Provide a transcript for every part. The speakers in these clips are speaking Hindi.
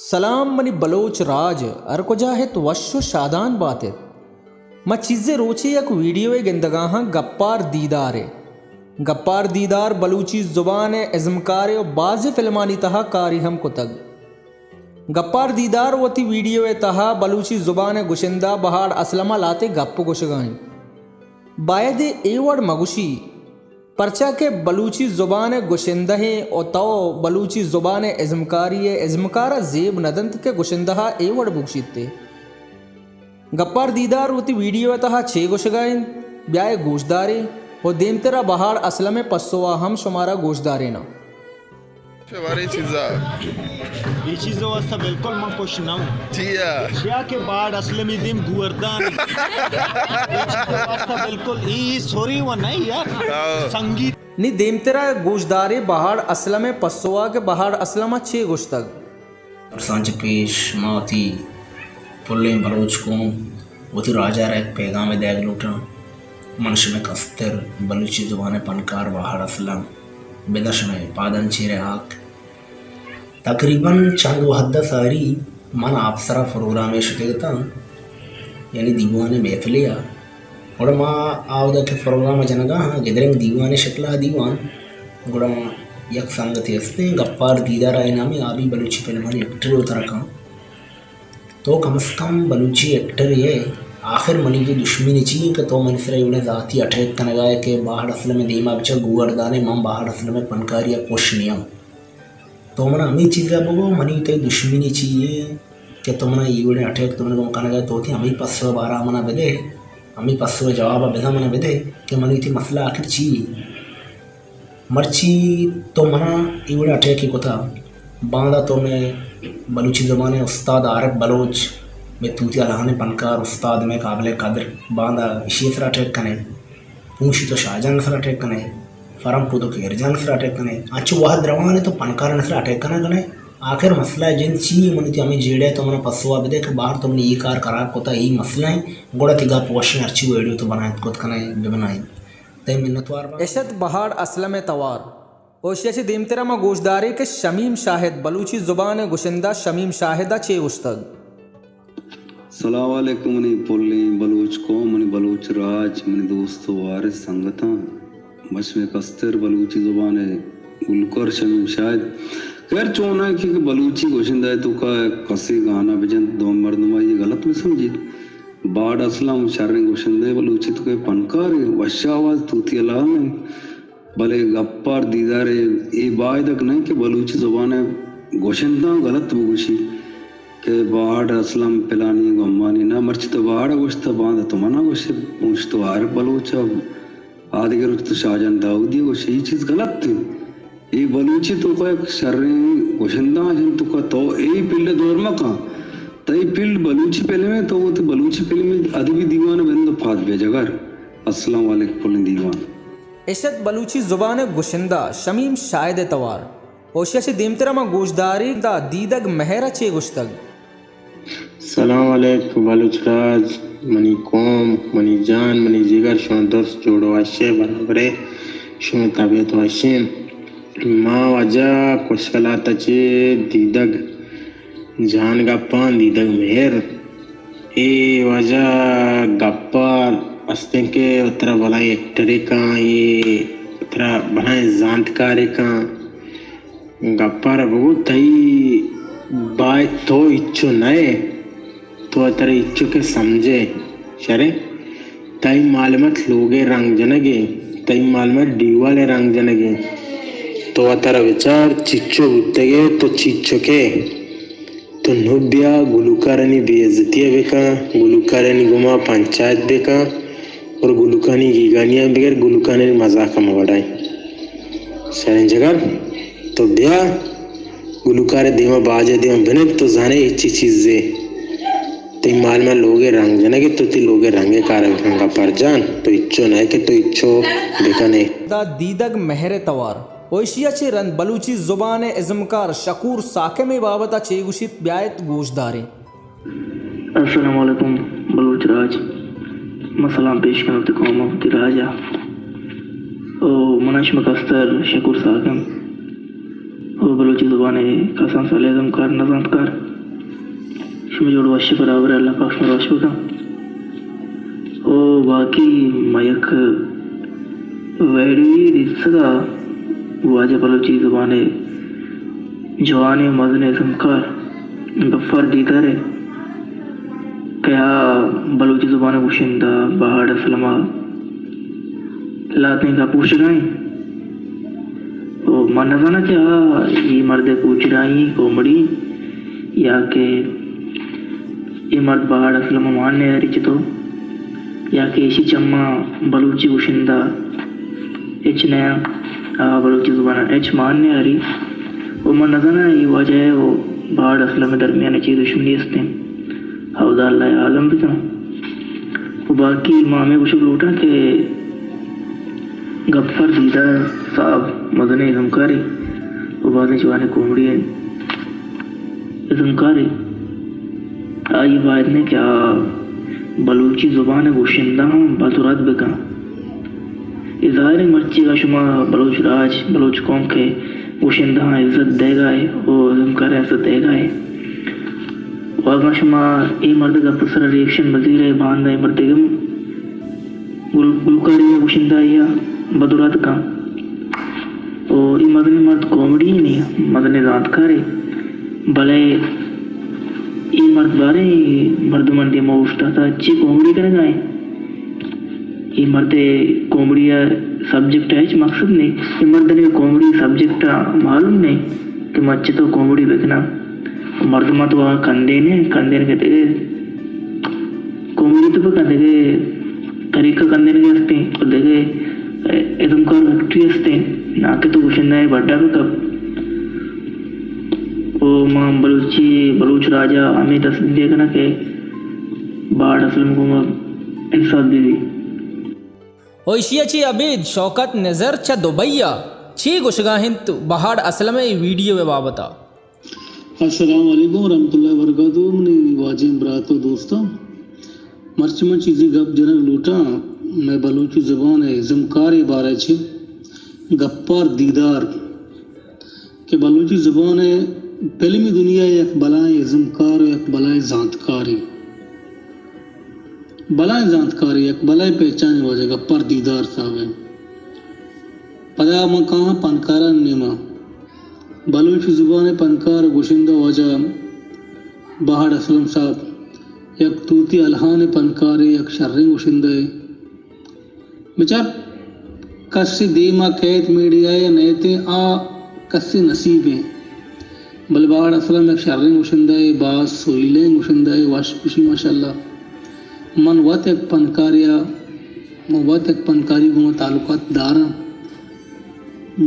सलाम मनी बलोच राज अरकोजाहित वशो शादान बातें म चीज़े रोचे एक वीडियो गिंदगाहा गप्पार दीदार बलूची ज़ुबान इज़मकार और बाज़ फिल्मानी तहा कारी हम कुतग गप्पार दीदार वती वीडियो तहा बलूची ज़ुबान गुशिंदा बहाड़ असलमा लाते गप्प गुशगाएं बायद एवड़ मगुशी परचा के बलूची ज़ुबान गुशिंदा हैं और तो बलूची ज़ुबान इज़मकारा ज़ेब नदंत के गुशिंदा एवड़ बुगशीते गप्पार दीदार वती वीडियो तहा छे गुशगाएं ब्याय गोशदारे और देमतेरा बहाड़ असलम पस्सोआ हम शुमारा गोशदारे ना ये चीज़ों वास्ता बिल्कुल मैं खुश ना हूँ शिया के बाद असले में दिम गुवर्दान ये चीज़ों वास्ता बिल्कुल ये सॉरी वो नहीं यार संगीत नी देमतेरा गोशदारे बहाड़ असलम पस्सोआ के बहाड़ असलमा छे गुश्तग सांच पेश माती पुल्ले बलोच को वती राजा रा एक पैगाम दैग लूटा मनश में कस्तर बलूची ज़ुबान पनकार बहाड़ असलम बेदश में पादन चेरे आक तकरीबन चंद वहद्दा सारी मन आपसरा प्रोग्राम शुतेगता यानी दीवाने महफिलिया और माँ आवदा के प्रोग्राम जनगा गिदरेंग दीवाने शक्ला दीवान गुड़ा यक संगति हस्ते गप्पार दीदार आइना में आबी बलूची फिल्मानी एक्टर उतरा का तो कम से कम बलूची एक्टर ये आखिर मनी की दुश्मनी चाहिए कि तो मनसरे उन्हें ज़ाती अटैक कनगाए के बाहर असल में दीमा बच्चा गुवर्दाने मम बाहर असल में पनकारिया पोषणियम तो मना हमें चीज़ बगो मनी तय दुश्मनी चाहिए कि तुमने ये उन्हें अटैक तुमने को कनगाए तो थी हमें पस्सो बारह मना बेदे हमें पस्सो जवाब बेदा मना बेदे कि मनी थी मसला आखिर चाहिए मर्ची तो मना ये उन्हें अटैक की कोथा बांदा तो मैं बलूची ज़ुबान उस्ताद आरिफ बलोच में तूतिया लहाने पनकार उस्ताद में काबिल कदर बांदा इशीसरा अटैक कने पूछी तो शाहजहां नसरा अटैक कने फरम पुदो के इरजान नसरा अटैक कने अच्छु वाह द्रवाने तो पनकार नसरा अटैक कने आखिर मसला जिन चाहिए मनी हमें जेड़े तो मैंने पसवा भी देख बाहर तो मैंने ये कार करा कोता यही मसला है गोड़ा तिगा पोषण अच्छी वीडियो तो बनाए खुद कने बनाए तय मिन्नतवार एशत बहाड़ असलम तवार ओशिया देमतेरा मा गोशदारे के शमीम शाहिद बलूची ज़ुबान गुशिंदा शमीम शाहिदा चे उस्तग सलाम वालेकुम मनी पोल्ले बलूच को मनी बलूच राज मनी दोस्तों वारिस संगता मशमे कस्तर बलूची ज़ुबान गुलकर शमीम शाहिद खैर चोना कि बलूची गुशिंदा है तो का कसी गाना बजन दो मर्दमा ये गलत में समझी बाड़ असलम शर्र गुशिंदा बलूची तो के पनकार वशा आवाज़ तूती अल्लाह में भले गप्पार दीदार ये बायदक नहीं कि बलूची ज़ुबान गोशिंदा गलत बुगुशी के बाड़ असलम पिलानी गम्मानी ना मर्च तो बाड़ गोश्त बांध तो मना गोशे पूछ तो आर बलूचा आदि के रुच तो शाहजहां दाऊदी गोशे ये चीज़ गलत थी ये बलूची तो का शर्रे गोशिंदा जन तो का तो ये पिल्ले दौर में का तई पिल बलूची पहले में तो वो तो बलूची पहले में अदबी दीवान बंद फात बेजगर अस्सलाम वालेकुम दीवान इशत बलूची ज़ुबान गुशिंदा शमीम शाहिद तवार ओशिया से देमतेरा मा गोशदारी दा दीदग महरा चे गुश्तग सलाम अलैकुम बलूच राज मनी कौम मनी जान मनी जिगर शुन दोस्त जोड़ो आशे बराबरे शुन तबियत वाशे माँ वजह कुशकला तचे दीदग जान गप्पान दीदग मेहर ए वजह गप्पार अस्ते के उतरा बनाए एक्टरे का ये उतरा बनाए जानकारी का गप्पार बहुत थी बाय तो इच्छो नए तो अतरे इच्छो के समझे शरे तई मालूमत लोगे रंग जनगे तई मालूमत डीवाले रंग जनगे तो अतरा विचार चिच्चो बुद्धगे तो चिच्चो के तो नुब्या गुलुकारनी बेइज्जतिया बेका गुलुकारनी गुमा पंचायत बेका और गुलुकानी गीगानिया बगैर गुलुकानी मजाक में बढ़ाई सरें जगह तो ब्या गुलुकारे देवा बाजे देवा बने तो जाने इच्छी चीज़ें ते माल में लोगे रंग जने के तो ती लोगे रंगे कारंगा पर जान तो इच्छो नहीं के तो इच्छो देखा नहीं दा दीदग महरे तवार ओशिया चे रन बलूची ज़ुबान इज़मकार शकूर साके में बाबता चे गुशित ब्यायत गोशदारे अस्सलाम वालेकुम बलूच राज मसलाम पेश करते कौम अफ्ती राजा ओ मनाश मकस्तर शकूर साकम ओ बलूची ज़ुबान कसम सलेज़म कर नज़म कर शुम जोड़ वश्य बराबर अल्लाह पाक में वश्य का ओ बाकी मयक वैडी दिसगा वाजे बलूची ज़ुबाने जवानी मज़ने ज़मकार गफ़्फ़ार दीदारे क्या बलूची ज़ुबाने गुशिंदा बहाड़ असलमा लाते का पूछ रहे ओ मन जाना क्या ये मर्द पूछ रही कोमड़ी या के ये मर्द बहाड़ असलमा मानने रही तो या के इसी चम्मा बलूची गुशिंदा एच नया बलूची ज़ुबान एच मानने आ रही वो मन जाना ये वजह है वो बहाड़ असलमा दरमियान चीज़ दुश्मनी हस्ते हौदा अल्लाह आलम भी था वो बाकी मामे कुछ लूटा के गफ्फार दीदार साहब मदने ज़मकारी वो बातें जवाने कोमड़ी है ज़मकारी आई बात ने क्या बलूची ज़ुबान गुशिंदा बतुरत बिका इज़हार मर्ची का शुमा बलूच राज बलूच कौम के गुशिंदा इज़्ज़त देगा है और ज़मकार इज़्ज़त देगा है वागा शुमा ये मर्द का पसरा रिएक्शन बजीर है बांधा है मर्देगम गुलकारी में गुशिंदा या बदुरात का और ये मर्द कॉमेडी ही नहीं है मदने ज़ातकार है भले ये मर्द बारे मर्द मंडी में उठता था अच्छी कॉमेडी करेगा है ये मर्द कॉमेडी या सब्जेक्ट है मकसद नहीं ये मर्द ने कॉमेडी सब्जेक्ट मालूम नहीं कि मच्छे तो कॉमेडी देखना मर्द मत वहाँ कंधे ने कहते कॉमेडी तो कंधे के तरीका कंधे ने असते और देखे एकदम कर फैक्ट्री असते ना के तो गुशिंदा है बड्डा भी कब ओ मां बलूच राजा हमें तस्वीर देखना के बाढ़ असलम को एहसास दीदी होशिया ची अबीद शौकत नज़र च दुबैया छी गुशगाहिंत बहाड़ असलम वीडियो वे बाबता अस्सलाम वालेकुम रहमतुल्लाहि व बरकातहू मनी वाजिम बरातो दोस्तों मर्च में चीज़ी गप जनक लूटा मैं बलूची ज़ुबान है ज़मकार बारे छे गप्पार दीदार के बलूची ज़ुबान है फिल्मी दुनिया एक बलाए ज़मकार एक बलाए ज़ांतकारी बलाए ज़ांतकारी एक बलाए पहचान वजह गप्पार दीदार साहब है पदा में कहाँ पनकारा नेमा बलूची ज़ुबान पनकार गुशिंदा वजह बहाड़ असलम साहब एक तूती अलहान पनकार एक शर्रिंग गुशिंदा बेचार कस्सी दीमा कैद मीडिया या नैते आ कस्सी नसीब है बलबाड़ असलम एक शर्रिंग गुशिंदा बास सोइलें गुशिंदा वाश खुशी माशाल्लाह मन वत एक पनकारिया वत एक पनकारी गुमा ताल्लुकात दारा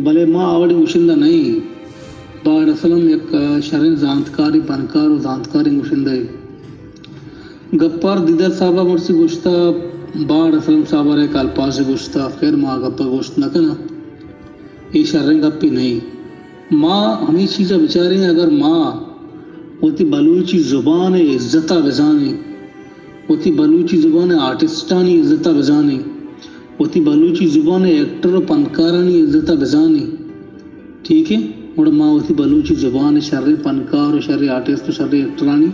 भले माँ आवड़ी गुशिंदा नहीं बाड़ असलम एक शर्रिंग ज़ांतकारी पनकार और ज़ांतकारी गुशिंदा गप्पार दीदर साहबा मुर्सी गुश्ता बाड़ असलम साहबा रे कालपा से गुश्ता फिर माँ गप्पा गोश्त न करना ये शर्रिंग गप्पी नहीं माँ हमें चीज़ें बेचारे अगर माँ होती बलूची ज़ुबान इज़्ज़ता बजाने होती बलूची ज़ुबान आर्टिस्टानी इज़्ज़ता बजाने होती बलूची ज़ुबान एक्टर पनकारानी इज़्ज़ता बजाने ठीक है और माँ होती बलूची ज़ुबान शर्र पनकार और शर्र आर्टिस्ट शर्र एक्टरानी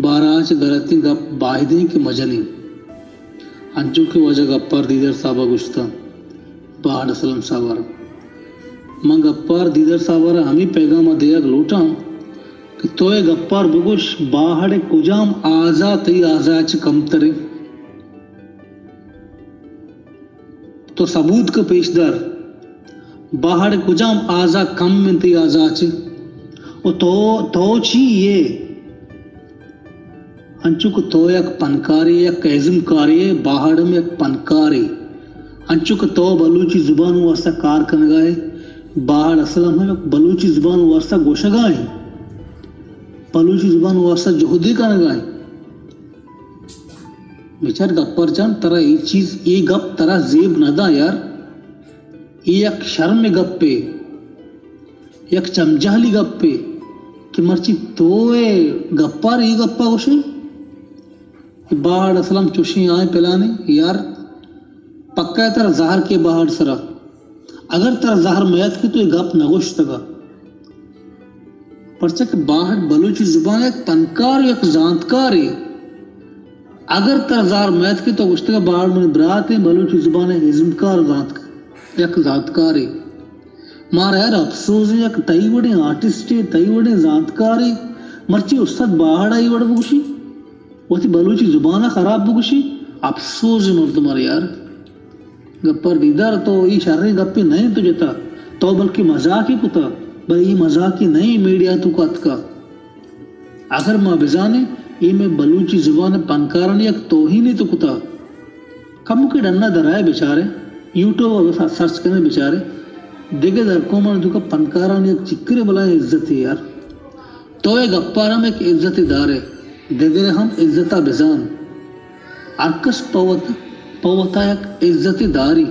बाराच गलती गप बाहिदे के मजा नहीं अंजू की वजह गप्पार दीदर साहबा गुश्ता बाहर असलम सावर मां गप्पार दीदर सावर हमें पैगाम दिया लोटा कि तोए गप्पार बुगुश बाहर कुजाम आजा तई आजाच कम तरे तो सबूत का पेशदार बाहर कुजाम आजा कम में तई आजाच तो ची ये अंचुक तो एक पनकारी या कैज़मकारी बाहर में एक पनकारी अंचुक तो बलूची ज़ुबान वास्ता कार कनगाए बाहर असलम है बलूची ज़ुबान वास्ता गोशगाए बलूची ज़ुबान वास्ता जोहदी कनगाए बेचार गप्पर जान तरा ये चीज़ ये गप तरा जेब नदा यार ये एक शर्म गप पे एक चमजाली गप पे कि मर्ची तो गप्पार ये गप्पा गोशे बाहर असलम चुशी आए पिलाने यार पक्का है तेरा जहर के बाहर सरा अगर तेरा जहर मैत की तो ये गप नगोश तगा परचक बाहर बलूची जुबान एक पनकार एक जानकार है अगर तरजार मैथ की तो गुश्त का बाहर में बरात है बलूची जुबान एक इज़्मकार एक जानकार है मार यार अफसोस है एक तई बड़े आर्टिस्ट है तई बड़े जानकार है मर्ची उस्ताद बाहर आई बड़ा बुशी वो थी बलूची जुबान खराब बुशी अफसोस है मर तुम्हारे यार गप्पर दीदार तो ये शर्री गप्पी नहीं तुझे था तो बल्कि मजाक ही कुता भाई मजाक ही नहीं मीडिया तू कत का अगर माँ बिजाने ये में बलूची जुबान पनकारन एक तो ही नहीं तो कुता कम के डन्ना दराए बेचारे यूट्यूब सर्च करने बेचारे देखे दरकों में दुका पनकारन एक चिक्करे बुलाए इज्जत है यार तो ये गप्पारा में एक इज्जतदार है देखे हम इज्जता बिजान आकस पवता एक इज्जतदारी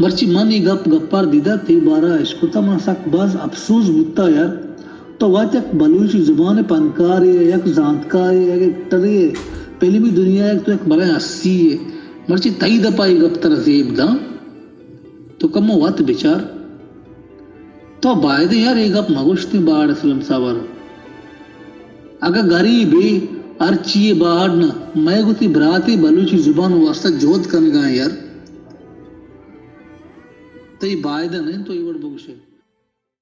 मर्ची मन ही गप्पार दीदा ते बारा इश्कुता मा सक बाज अफसोस बुत्ता यार तो वात एक बलूची जुबान पनकार है एक जानकार है एक टरे पहली भी दुनिया एक तो एक बड़ा हस्सी है मर्ची तई दपाई गप तरजीब दा तो कम वात बेचार तो बायदे यार एक गप मगुश्ती बाड़ फिल्म सावर अगर गरीब है अर्ची बाहर ना मैं गुती बराती बलूची जुबान वास्ता जोत करने का यार तो ये बायदा नहीं तो ये बड़ बुगशे